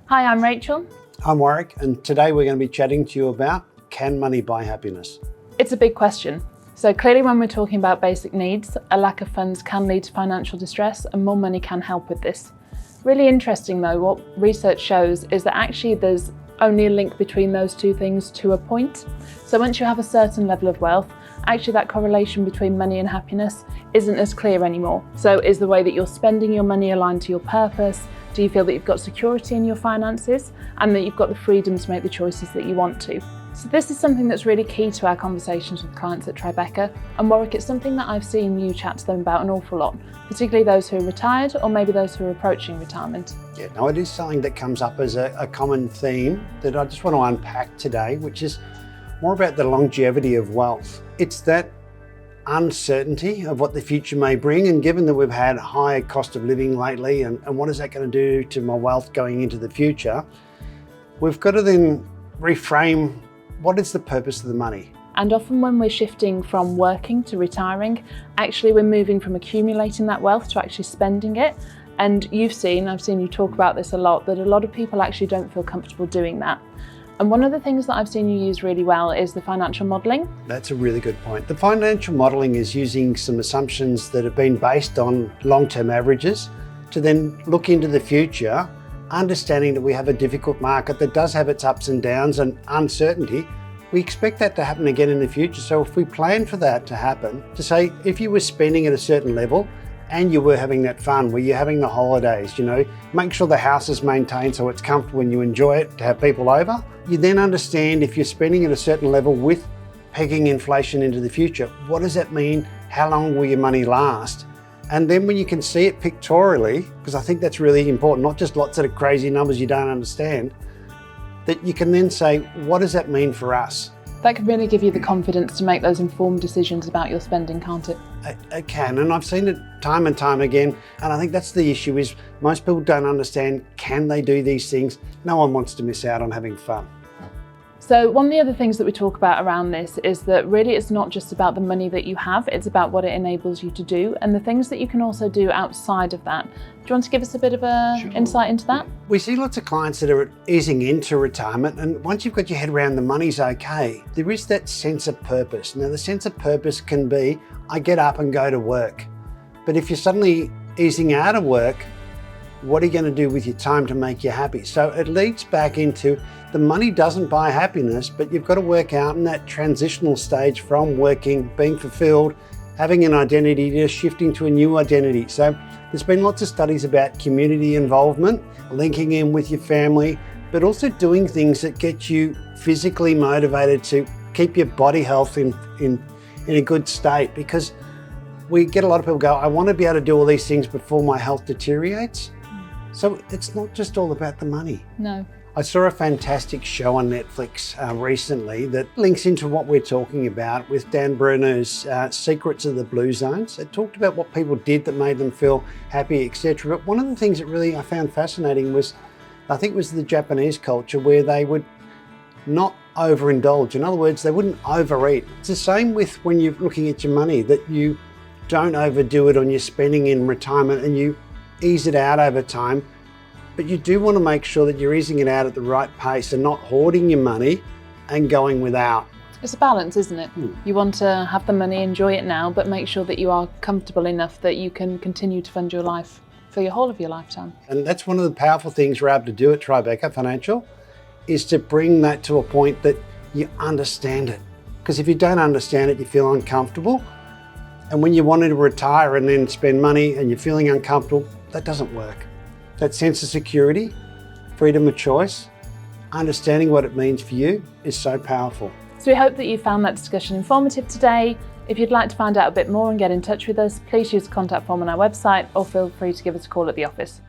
Hi, I'm Rachel. I'm Warwick, and today we're going to be chatting to you about, can money buy happiness? It's a big question. So clearly when we're talking about basic needs, a lack of funds can lead to financial distress and more money can help with this. Really interesting though, what research shows is that actually there's only a link between those two things to a point. So once you have a certain level of wealth, actually that correlation between money and happiness isn't as clear anymore. So is the way that you're spending your money aligned to your purpose? Do you feel that you've got security in your finances and that you've got the freedom to make the choices that you want to? So this is something that's really key to our conversations with clients at Tribeca. And Warwick, it's something that I've seen you chat to them about an awful lot, particularly those who are retired or maybe those who are approaching retirement. Yeah, no, it is something that comes up as a common theme that I just want to unpack today, which is more about the longevity of wealth. It's that uncertainty of what the future may bring, and given that we've had higher cost of living lately, and what is that going to do to my wealth going into the future, we've got to then reframe what is the purpose of the money. And often when we're shifting from working to retiring, actually we're moving from accumulating that wealth to actually spending it. And I've seen you talk about this a lot, that a lot of people actually don't feel comfortable doing that. And one of the things that I've seen you use really well is the financial modelling. That's a really good point. The financial modelling is using some assumptions that have been based on long-term averages to then look into the future, understanding that we have a difficult market that does have its ups and downs and uncertainty. We expect that to happen again in the future. So if we plan for that to happen, to say if you were spending at a certain level and you were having that fun, where you're having the holidays, make sure the house is maintained so it's comfortable and you enjoy it to have people over. You then understand if you're spending at a certain level with pegging inflation into the future, what does that mean? How long will your money last? And then when you can see it pictorially, because I think that's really important, not just lots of crazy numbers you don't understand, that you can then say, what does that mean for us? That can really give you the confidence to make those informed decisions about your spending, can't it? It can, and I've seen it time and time again. And I think that's the issue, is most people don't understand, can they do these things? No one wants to miss out on having fun. So one of the other things that we talk about around this is that really it's not just about the money that you have, it's about what it enables you to do and the things that you can also do outside of that. Do you want to give us a bit of insight into that? We see lots of clients that are easing into retirement, and once you've got your head around the money's okay, there is that sense of purpose. Now the sense of purpose can be, I get up and go to work. But if you're suddenly easing out of work, what are you going to do with your time to make you happy? So it leads back into the money doesn't buy happiness, but you've got to work out in that transitional stage from working, being fulfilled, having an identity, to shifting to a new identity. So there's been lots of studies about community involvement, linking in with your family, but also doing things that get you physically motivated to keep your body health in a good state. Because we get a lot of people go, I want to be able to do all these things before my health deteriorates. So it's not just all about the money. No. I saw a fantastic show on Netflix recently that links into what we're talking about with Dan Bruno's Secrets of the Blue Zones. It talked about what people did that made them feel happy, etc. But one of the things that really I found fascinating was, I think it was the Japanese culture, where they would not overindulge. In other words, they wouldn't overeat. It's the same with when you're looking at your money, that you don't overdo it on your spending in retirement and you ease it out over time. But you do want to make sure that you're easing it out at the right pace and not hoarding your money and going without. It's a balance, isn't it? You want to have the money, enjoy it now, but make sure that you are comfortable enough that you can continue to fund your life for your whole of your lifetime. And that's one of the powerful things we're able to do at Tribeca Financial, is to bring that to a point that you understand it. Because if you don't understand it, you feel uncomfortable. And when you wanted to retire and then spend money and you're feeling uncomfortable, that doesn't work. That sense of security, freedom of choice, understanding what it means for you is so powerful. So we hope that you found that discussion informative today. If you'd like to find out a bit more and get in touch with us, please use the contact form on our website or feel free to give us a call at the office.